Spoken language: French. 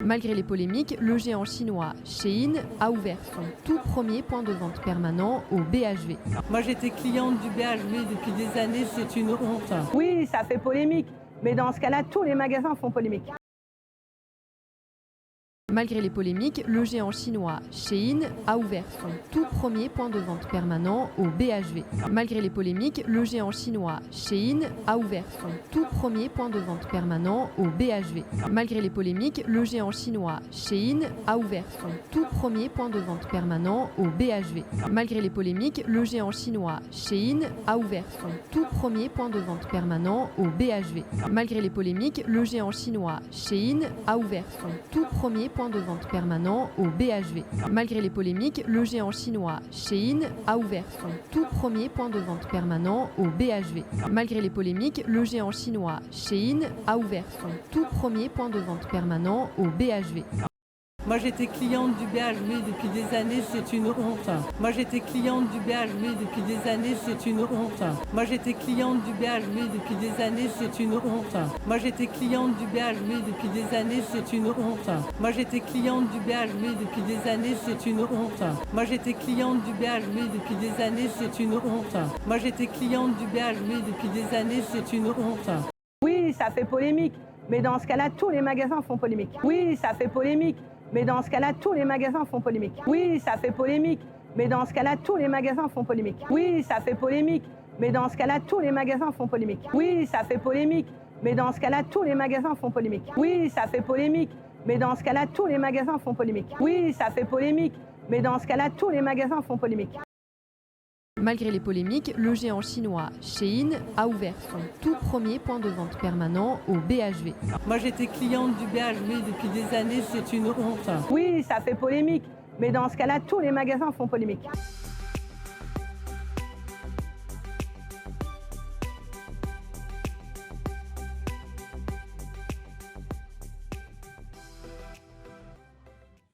Malgré les polémiques, le géant chinois Shein a ouvert son tout premier point de vente permanent au BHV. Moi j'étais cliente du BHV depuis des années, c'est une honte. Oui, ça fait polémique, mais dans ce cas-là, tous les magasins font polémique. Malgré les polémiques, le géant chinois Shein a ouvert son tout premier point de vente permanent au BHV. Malgré les polémiques, le géant chinois Shein a ouvert son tout premier point de vente permanent au BHV. Malgré les polémiques, le géant chinois Shein a ouvert son tout premier point de vente permanent au BHV. Malgré les polémiques, le géant chinois Shein a ouvert son tout premier point de vente permanent au BHV. Malgré les polémiques, le géant chinois Shein a ouvert son tout premier point de vente permanent au BHV. Malgré les polémiques, le géant chinois Shein a ouvert son tout premier point de vente permanent au BHV. Malgré les polémiques, le géant chinois Shein a ouvert son tout premier point de vente permanent au BHV. Moi j'étais cliente du BHV depuis des années, c'est une honte. Moi j'étais cliente du BHV depuis des années, c'est une honte. Moi j'étais cliente du BHV depuis des années, c'est une honte. Moi j'étais cliente du BHV depuis des années, c'est une honte. Moi j'étais cliente du BHV depuis des années, c'est une honte. Moi j'étais cliente du BHV depuis des années, c'est une honte. Moi j'étais cliente du BHV depuis des années, c'est une honte. Oui, ça fait polémique, mais dans ce cas-là, tous les magasins font polémique. Oui, ça fait polémique, mais dans ce cas-là, tous les magasins font polémique. Oui, ça fait polémique, mais dans ce cas-là, tous les magasins font polémique. Oui, ça fait polémique, mais dans ce cas-là, tous les magasins font polémique. Oui, ça fait polémique, mais dans ce cas-là, tous les magasins font polémique. Oui, ça fait polémique, mais dans ce cas-là, tous les magasins font polémique. Oui, ça fait polémique, mais dans ce cas-là, tous les magasins font polémique. Malgré les polémiques, le géant chinois Shein a ouvert son tout premier point de vente permanent au BHV. Moi j'étais cliente du BHV depuis des années, c'est une honte. Oui, ça fait polémique, mais dans ce cas-là, tous les magasins font polémique.